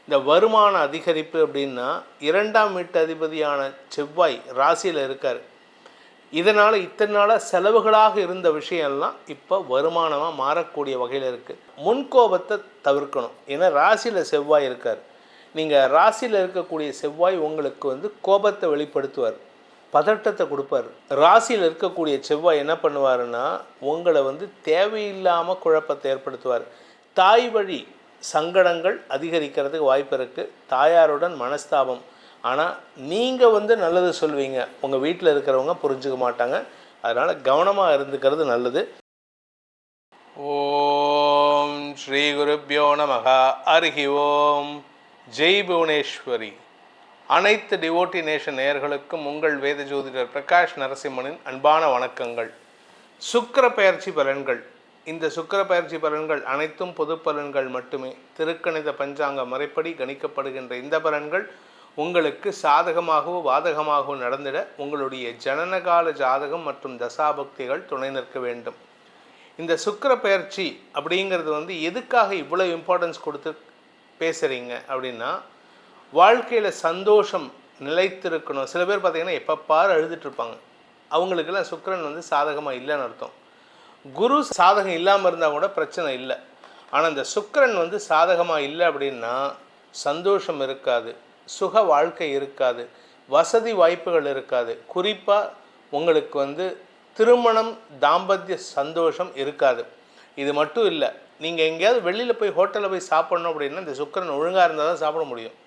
இந்த வருமான அதிகரிப்பு அப்படின்னா 2ஆம் வீட்டு அதிபதியான செவ்வாய் ராசியில் இருக்கார். இதனால் இத்தனை நாளாக செலவுகளாக இருந்த விஷயம்லாம் இப்போ வருமானமாக மாறக்கூடிய வகையில் இருக்குது. முன்கோபத்தை தவிர்க்கணும். ஏன்னா ராசியில் செவ்வாய் இருக்கார். நீங்கள் ராசியில் இருக்கக்கூடிய செவ்வாய் உங்களுக்கு கோபத்தை வெளிப்படுத்துவார், பதட்டத்தை கொடுப்பார். ராசியில் இருக்கக்கூடிய செவ்வாய் என்ன பண்ணுவாருன்னா உங்களை தேவையில்லாமல் குழப்பத்தை ஏற்படுத்துவார். தாய் வழி சங்கடங்கள் அதிகரிக்கிறதுக்கு வாய்ப்பு இருக்குது. தாயாருடன் மனஸ்தாபம். ஆனால் நீங்கள் நல்லது சொல்வீங்க, உங்கள் வீட்டில் இருக்கிறவங்க புரிஞ்சுக்க மாட்டாங்க. அதனால் கவனமாக இருந்துக்கிறது நல்லது. ஓம் ஸ்ரீ குருப்யோ நமஹ. ஹரி ஓம். ஜெய் புவனேஸ்வரி. அனைத்து டிவோட்டி நேஷன் நேயர்களுக்கும் உங்கள் வேத ஜோதிடர் பிரகாஷ் நரசிம்மனின் அன்பான வணக்கங்கள். சுக்கிர பெயர்ச்சி பலன்கள். இந்த சுக்கிர பெயர்ச்சி பலன்கள் அனைத்தும் பொது பலன்கள் மட்டுமே. திருக்கணித பஞ்சாங்க முறைப்படி கணிக்கப்படுகின்ற இந்த பலன்கள் உங்களுக்கு சாதகமாகவோ பாதகமாகவோ நடந்திட உங்களுடைய ஜனனகால ஜாதகம் மற்றும் தசாபக்திகள் துணை நிற்க வேண்டும். இந்த சுக்கிர பெயர்ச்சி அப்படிங்கிறது எதுக்காக இவ்வளோ இம்பார்ட்டன்ஸ் கொடுத்து பேசுகிறீங்க அப்படின்னா, வாழ்க்கையில் சந்தோஷம் நிலைத்திருக்கணும். சில பேர் பார்த்திங்கன்னா எப்போ பாரு அழுதுட்டுருப்பாங்க. அவங்களுக்கெல்லாம் சுக்கிரன் சாதகமாக இல்லைன்னு அர்த்தம். குரு சாதகம் இல்லாமல் இருந்தால் கூட பிரச்சனை இல்லை. ஆனால் இந்த சுக்கிரன் சாதகமாக இல்லை அப்படின்னா சந்தோஷம் இருக்காது, சுக வாழ்க்கை இருக்காது, வசதி வாய்ப்புகள் இருக்காது. குறிப்பாக உங்களுக்கு திருமணம், தாம்பத்திய சந்தோஷம் இருக்காது. இது மட்டும் இல்லை, நீங்கள் எங்கேயாவது வெளியில் போய் ஹோட்டலில் போய் சாப்பிட்ணும் அப்படின்னா இந்த சுக்கிரன் ஒழுங்காக இருந்தால் தான் சாப்பிட முடியும்.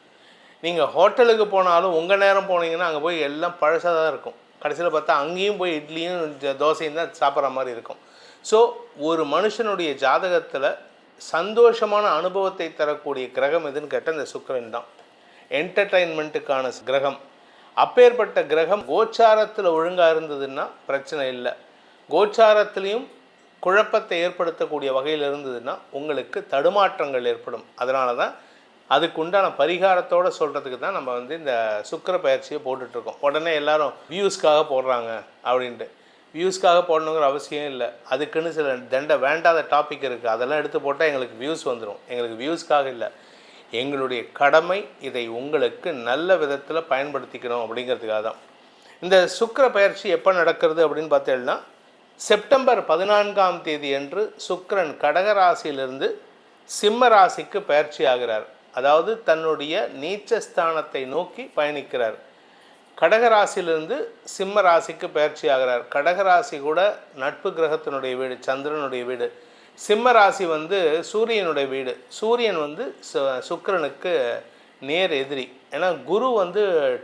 நீங்கள் ஹோட்டலுக்கு போனாலும் உங்கள் நேரம் போனீங்கன்னா அங்கே போய் எல்லாம் பழசாக தான் இருக்கும். கடைசியில் பார்த்தா அங்கேயும் போய் இட்லியும் தோசையும் தான் சாப்பிட்ற மாதிரி இருக்கும். ஸோ ஒரு மனுஷனுடைய ஜாதகத்தில் சந்தோஷமான அனுபவத்தை தரக்கூடிய கிரகம் எதுன்னு கேட்டால் இந்த சுக்கிரன் தான். என்டர்டெயின்மெண்ட்டுக்கான கிரகம். அப்பேற்பட்ட கிரகம் கோச்சாரத்தில் ஒழுங்காக இருந்ததுன்னா பிரச்சனை இல்லை. கோச்சாரத்துலேயும் குழப்பத்தை ஏற்படுத்தக்கூடிய வகையில் இருந்ததுன்னா உங்களுக்கு தடுமாற்றங்கள் ஏற்படும். அதனால தான் அதுக்கு உண்டான பரிகாரத்தோடு சொல்கிறதுக்கு தான் நம்ம இந்த சுக்கிர பயிற்சியை போட்டுட்ருக்கோம். உடனே எல்லோரும் வியூஸ்க்காக போடுறாங்க அப்படின்ட்டு. வியூஸ்க்காக போடணுங்கிற அவசியம் இல்லை. அதுக்குன்னு சில வேண்டாத டாபிக் இருக்குது. அதெல்லாம் எடுத்து போட்டால் எங்களுக்கு வியூஸ் வந்துடும். எங்களுக்கு வியூஸ்க்காக இல்லை, எங்களுடைய கடமை இதை உங்களுக்கு நல்ல விதத்தில் பயன்படுத்திக்கணும் அப்படிங்கிறதுக்காக தான். இந்த சுக்கிர பயிற்சி எப்போ நடக்கிறது அப்படின்னு பார்த்தீங்கன்னா, செப்டம்பர் 14ஆம் தேதி அன்று சுக்கிரன் கடகராசியிலிருந்து சிம்ம ராசிக்கு பயிற்சி ஆகிறார். அதாவது தன்னுடைய நீச்சஸ்தானத்தை நோக்கி பயணிக்கிறார். கடகராசியிலிருந்து சிம்ம ராசிக்கு பயிற்சி ஆகிறார். கடகராசி கூட நட்பு கிரகத்தினுடைய வீடு, சந்திரனுடைய வீடு. சிம்ம ராசி சூரியனுடைய வீடு. சூரியன் சுக்கிரனுக்கு நேர் எதிரி. ஏன்னா குரு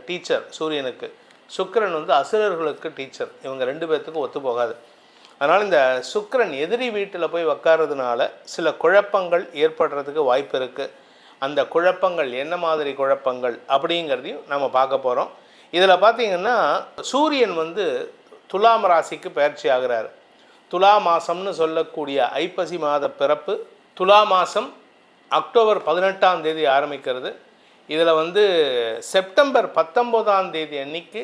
டீச்சர் சூரியனுக்கு, சுக்கிரன் அசுரர்களுக்கு டீச்சர். இவங்க 2 பேர்த்துக்கும் ஒத்து போகாது. அதனால் இந்த சுக்கிரன் எதிரி வீட்டில் போய் உக்காரதுனால சில குழப்பங்கள் ஏற்படுறதுக்கு வாய்ப்பு இருக்குது. அந்த குழப்பங்கள் என்ன மாதிரி குழப்பங்கள் அப்படிங்கிறதையும் நம்ம பார்க்க போகிறோம். இதில் பார்த்திங்கன்னா சூரியன் துலாம் ராசிக்கு பயிற்சி ஆகிறார். துலா மாதம்னு சொல்லக்கூடிய ஐப்பசி மாத பிறப்பு. துலா மாதம் அக்டோபர் 18ஆம் தேதி ஆரம்பிக்கிறது. இதில் செப்டம்பர் 19ஆம் தேதி அன்னைக்கு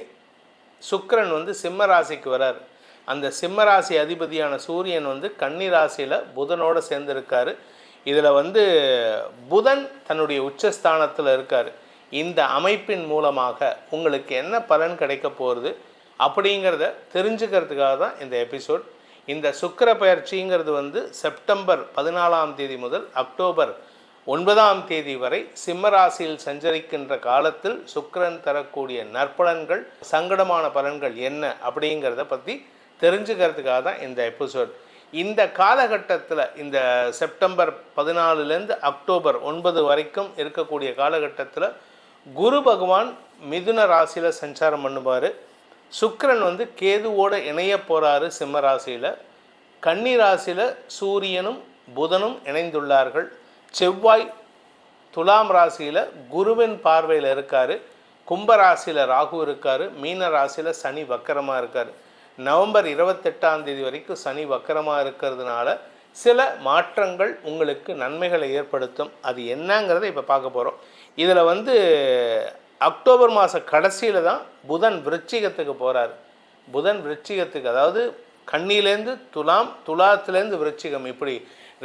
சுக்கிரன் சிம்ம ராசிக்கு வரார். அந்த சிம்ம ராசி அதிபதியான சூரியன் கன்னி ராசியில் புதனோடு சேர்ந்துருக்கார். இதில் புதன் தன்னுடைய உச்சஸ்தானத்தில் இருக்கார். இந்த அமைப்பின் மூலமாக உங்களுக்கு என்ன பலன் கிடைக்க போகிறது அப்படிங்கிறத தெரிஞ்சுக்கிறதுக்காக தான் இந்த எபிசோட். இந்த சுக்கிர பயிற்சிங்கிறது செப்டம்பர் 14ஆம் தேதி முதல் அக்டோபர் 9ஆம் தேதி வரை சிம்ம ராசியில் சஞ்சரிக்கின்ற காலத்தில் சுக்கிரன் தரக்கூடிய நற்பலன்கள், சங்கடமான பலன்கள் என்ன அப்படிங்கிறத பற்றி தெரிஞ்சுக்கிறதுக்காக தான் இந்த எபிசோட். இந்த காலகட்டத்தில் இந்த செப்டம்பர் 14லேருந்து அக்டோபர் 9 வரைக்கும் இருக்கக்கூடிய காலகட்டத்தில் குரு பகவான் மிதுன ராசியில் சஞ்சாரம் பண்ணுவார். சுக்கிரன் கேதுவோடு இணைய போகிறாரு சிம்ம ராசியில். கன்னி ராசியில் சூரியனும் புதனும் இணைந்துள்ளார்கள். செவ்வாய் துலாம் ராசியில் குருவின் பார்வையில் இருக்கார். கும்பராசியில் ராகு இருக்கார். மீன ராசியில் சனி வக்கரமாக இருக்கார். நவம்பர் 28ஆம் தேதி வரைக்கும் சனி வக்கரமாக இருக்கிறதுனால சில மாற்றங்கள் உங்களுக்கு நன்மைகளை ஏற்படுத்தும். அது என்னங்கிறத இப்போ பார்க்க போகிறோம். இதில் அக்டோபர் மாத கடைசியில் தான் புதன் விருச்சிகத்துக்கு போகிறார். புதன் விருச்சிகத்துக்கு, அதாவது கன்னியிலேருந்து துலாம், துலாத்துலேருந்து விருச்சிகம், இப்படி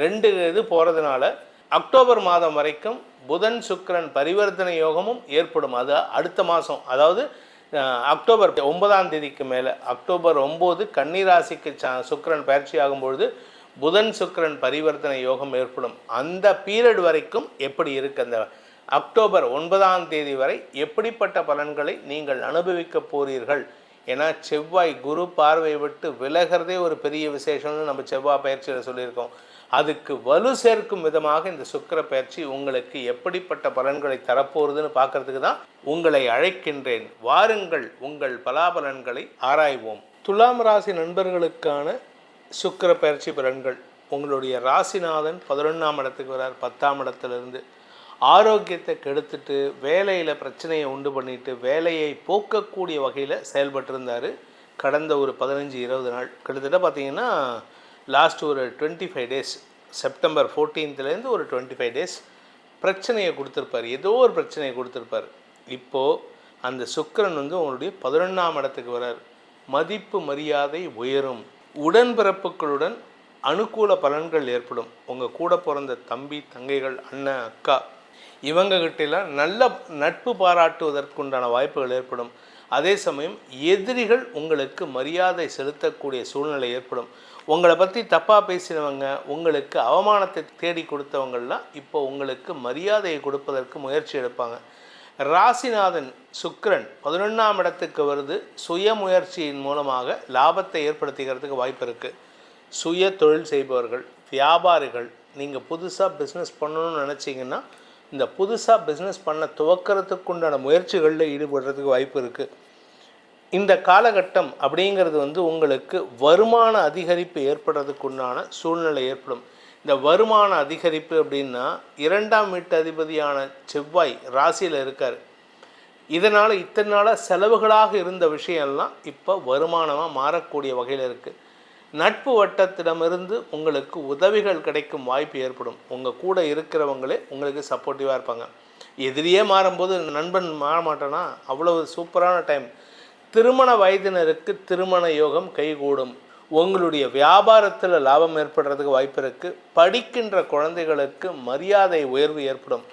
2 இது போகிறதுனால அக்டோபர் மாதம் வரைக்கும் புதன் சுக்கிரன் பரிவர்த்தனை யோகமும் ஏற்படும். அது அடுத்த மாதம், அதாவது அக்டோபர் 9ஆம் தேதிக்கு மேலே, அக்டோபர் 9 கன்னிராசிக்கு சுக்கிரன் பயிற்சி ஆகும்பொழுது புதன் சுக்கிரன் பரிவர்த்தனை யோகம் ஏற்படும். அந்த பீரியட் வரைக்கும் எப்படி இருக்குது, அந்த அக்டோபர் 9ஆம் தேதி வரை எப்படிப்பட்ட பலன்களை நீங்கள் அனுபவிக்க போகிறீர்கள்? ஏன்னா செவ்வாய் குரு பார்வை விட்டு விலகிறதே ஒரு பெரிய விசேஷம்னு நம்ம செவ்வாய் பயிற்சியில் சொல்லியிருக்கோம். அதுக்கு வலு சேர்க்கும் விதமாக இந்த சுக்கிர பயிற்சி உங்களுக்கு எப்படிப்பட்ட பலன்களை தரப்போகுதுன்னு பார்க்கறதுக்கு தான் உங்களை அழைக்கின்றேன். வாருங்கள், உங்கள் பலாபலன்களை ஆராய்வோம். துலாம் ராசி நண்பர்களுக்கான சுக்கிர பயிற்சி பலன்கள். உங்களுடைய ராசிநாதன் 11ஆம் இடத்துக்கு வரார். 10ஆம் இடத்துலேருந்து ஆரோக்கியத்தை கெடுத்துட்டு வேலையில் பிரச்சனையை உண்டு பண்ணிட்டு வேலையை போக்கக்கூடிய வகையில் செயல்பட்டிருந்தார் கடந்த ஒரு 15-20 நாள். கிட்டத்தட்ட பார்த்திங்கன்னா லாஸ்ட் ஒரு 25 டேஸ், செப்டம்பர் 14லேருந்து ஒரு 25 டேஸ் பிரச்சனையை கொடுத்துருப்பார். ஏதோ ஒரு பிரச்சனையை கொடுத்துருப்பார். இப்போது அந்த சுக்கிரன் உங்களுடைய 11ஆம் இடத்துக்கு வரார். மதிப்பு மரியாதை உயரும். உடன்பிறப்புகளுடன் அனுகூல பலன்கள் ஏற்படும். உங்கள் கூட பிறந்த தம்பி தங்கைகள், அண்ணன் அக்கா, இவங்ககிட்டலாம் நல்ல நட்பு பாராட்டுவதற்குண்டான வாய்ப்புகள் ஏற்படும். அதே சமயம் எதிரிகள் உங்களுக்கு மரியாதை செலுத்தக்கூடிய சூழ்நிலை ஏற்படும். உங்களை பற்றி தப்பாக பேசினவங்க, உங்களுக்கு அவமானத்தை தேடி கொடுத்தவங்கள்லாம் இப்போ உங்களுக்கு மரியாதையை கொடுப்பதற்கு முயற்சி எடுப்பாங்க. ராசிநாதன் சுக்கிரன் 11ஆம் இடத்துக்கு வருது. சுய முயற்சியின் மூலமாக லாபத்தை ஏற்படுத்திக்கிறதுக்கு வாய்ப்பு இருக்குது. சுய தொழில் செய்பவர்கள், வியாபாரிகள், நீங்கள் புதுசாக பிஸ்னஸ் பண்ணணும்னு நினச்சிங்கன்னா இந்த புதுசாக பிஸ்னஸ் பண்ண துவக்கிறதுக்கு உண்டான முயற்சிகளில் ஈடுபடுறதுக்கு வாய்ப்பு இருக்குது. இந்த காலகட்டம் அப்படிங்கிறது உங்களுக்கு வருமான அதிகரிப்பு ஏற்படுறதுக்கு உண்டான சூழ்நிலை ஏற்படும். இந்த வருமான அதிகரிப்பு அப்படின்னா 2ஆம் வீட்டு அதிபதியான செவ்வாய் ராசியில் இருக்கார். இதனால் இத்தனை நாளாக செலவுகளாக இருந்த விஷயம்லாம் இப்போ வருமானமாக மாறக்கூடிய வகையில் இருக்குது. நட்பு வட்டத்திடமிருந்து உங்களுக்கு உதவிகள் கிடைக்கும் வாய்ப்பு ஏற்படும். உங்கள் கூட இருக்கிறவங்களே உங்களுக்கு சப்போர்ட்டிவாக இருப்பாங்க. எதிரியே மாறும்போது நண்பன் மாற மாட்டேன்னா அவ்வளவு சூப்பரான டைம். திருமண வயதினருக்கு திருமண யோகம் கைகூடும். உங்களுடைய வியாபாரத்தில் லாபம் ஏற்படுறதுக்கு வாய்ப்பு இருக்குது. படிக்கின்ற குழந்தைகளுக்கு மரியாதை உயர்வு ஏற்படும்.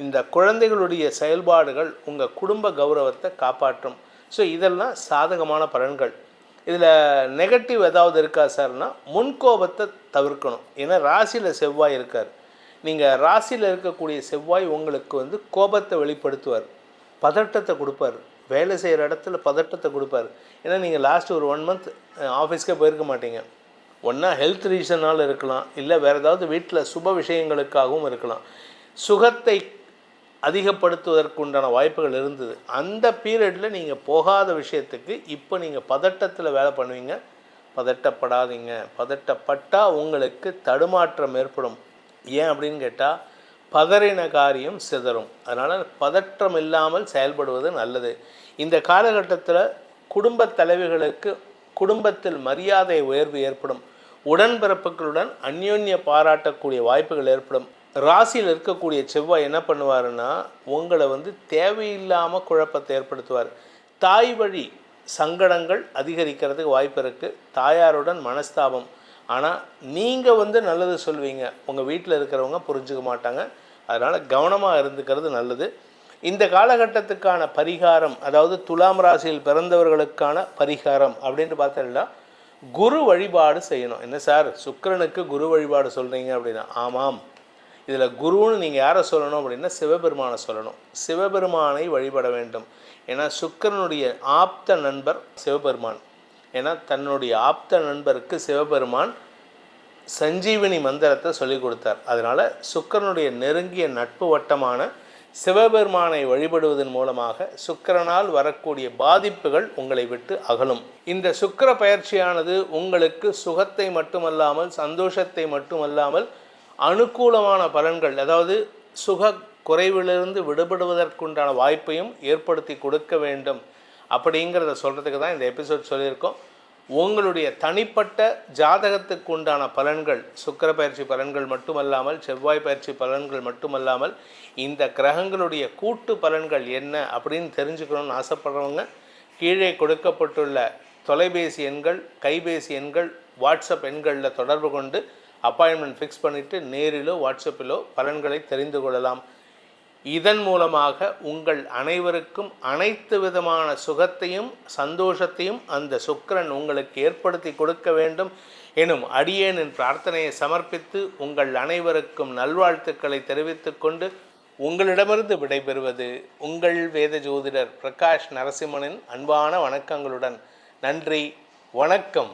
இந்த குழந்தைகளுடைய செயல்பாடுகள் உங்கள் குடும்ப கௌரவத்தை காப்பாற்றும். ஸோ இதெல்லாம் சாதகமான பலன்கள். இதில் நெகட்டிவ் ஏதாவது இருக்கா சார்னா, முன்கோபத்தை தவிர்க்கணும். ஏன்னா ராசியில் செவ்வாய் இருக்கார். நீங்கள் ராசியில் இருக்கக்கூடிய செவ்வாய் உங்களுக்கு கோபத்தை வெளிப்படுத்துவார், பதட்டத்தை கொடுப்பார். வேலை செய்கிற இடத்துல பதட்டத்தை கொடுப்பார். ஏன்னா நீங்கள் லாஸ்ட் ஒரு 1 மந்த் ஆஃபீஸ்க்கே போயிருக்க மாட்டீங்க. ஒன்றா ஹெல்த் ரீசனால் இருக்கலாம், இல்லை வேறு ஏதாவது வீட்டில் சுப விஷயங்களுக்காகவும் இருக்கலாம். சுகத்தை அதிகப்படுத்துவதற்கு உண்டான வாய்ப்புகள் இருந்தது. அந்த பீரியடில் நீங்கள் போகாத விஷயத்துக்கு இப்போ நீங்கள் பதட்டத்தில் வேலை பண்ணுவீங்க. பதட்டப்படாதீங்க. பதட்டப்பட்டால் உங்களுக்கு தடுமாற்றம் ஏற்படும். ஏன் அப்படின்னு கேட்டால், பதறின காரியம் சிதறும். அதனால் பதற்றம் இல்லாமல் செயல்படுவது நல்லது. இந்த காலகட்டத்தில் குடும்ப தலைவிகளுக்கு குடும்பத்தில் மரியாதை உயர்வு ஏற்படும். உடன்பிறப்புகளுடன் அந்யோன்ய பாராட்டக்கூடிய வாய்ப்புகள் ஏற்படும். ராசியில் இருக்கக்கூடிய செவ்வாய் என்ன பண்ணுவாருன்னா, உங்களை தேவையில்லாமல் குழப்பத்தை ஏற்படுத்துவார். தாய் வழி சங்கடங்கள் அதிகரிக்கிறதுக்கு வாய்ப்பு இருக்குது. தாயாருடன் மனஸ்தாபம். ஆனால் நீங்கள் நல்லது சொல்வீங்க, உங்கள் வீட்டில் இருக்கிறவங்க புரிஞ்சுக்க மாட்டாங்க. அதனால் கவனமாக இருந்துக்கிறது நல்லது. இந்த காலகட்டத்துக்கான பரிகாரம், அதாவது துலாம் ராசியில் பிறந்தவர்களுக்கான பரிகாரம் அப்படின்னு பார்த்தீங்கன்னா, குரு வழிபாடு செய்யணும். என்ன சார் சுக்கிரனுக்கு குரு வழிபாடு சொல்கிறீங்க அப்படின்னா, ஆமாம். இதில் குருன்னு நீங்கள் யாரை சொல்லணும் அப்படின்னா, சிவபெருமானை சொல்லணும். சிவபெருமானை வழிபட வேண்டும். ஏன்னா சுக்கிரனுடைய ஆப்த நண்பர் சிவபெருமான். ஏன்னா தன்னுடைய ஆப்த நண்பருக்கு சிவபெருமான் சஞ்சீவினி மந்திரத்தை சொல்லிக் கொடுத்தார். அதனால் சுக்கிரனுடைய நெருங்கிய நட்பு வட்டமான சிவபெருமானை வழிபடுவதன் மூலமாக சுக்கிரனால் வரக்கூடிய பாதிப்புகள் உங்களை விட்டு அகலும். இந்த சுக்கிர பயிற்சியானது உங்களுக்கு சுகத்தை மட்டுமல்லாமல், சந்தோஷத்தை மட்டுமல்லாமல், அனுகூலமான பலன்கள், அதாவது சுக குறைவிலிருந்து விடுபடுவதற்குண்டான வாய்ப்பையும் ஏற்படுத்தி கொடுக்க வேண்டும். அப்படிங்கிறத சொல்கிறதுக்கு தான் இந்த எபிசோட் சொல்லியிருக்கோம். உங்களுடைய தனிப்பட்ட ஜாதகத்துக்கு உண்டான பலன்கள், சுக்கிர பயிற்சி பலன்கள் மட்டுமல்லாமல், செவ்வாய் பயிற்சி பலன்கள் மட்டுமல்லாமல், இந்த கிரகங்களுடைய கூட்டு பலன்கள் என்ன அப்படின்னு தெரிஞ்சுக்கணும்னு ஆசைப்படுறவங்க கீழே கொடுக்கப்பட்டுள்ள தொலைபேசி எண்கள், கைபேசி எண்கள், வாட்ஸ்அப் எண்களில் தொடர்பு கொண்டு அப்பாயின்மெண்ட் ஃபிக்ஸ் பண்ணிவிட்டு நேரிலோ வாட்ஸ்அப்பிலோ பலன்களை தெரிந்து கொள்ளலாம். இதன் மூலமாக உங்கள் அனைவருக்கும் அனைத்து விதமான சுகத்தையும் சந்தோஷத்தையும் அந்த சுக்கிரன் உங்களுக்கு ஏற்படுத்தி கொடுக்க வேண்டும் எனும் அடியேனின் பிரார்த்தனையை சமர்ப்பித்து உங்கள் அனைவருக்கும் நல்வாழ்த்துக்களை தெரிவித்துக் கொண்டு உங்களிடமிருந்து விடைபெறுவது உங்கள் வேத ஜோதிடர் பிரகாஷ் நரசிம்மனின் அன்பான வணக்கங்களுடன். நன்றி, வணக்கம்.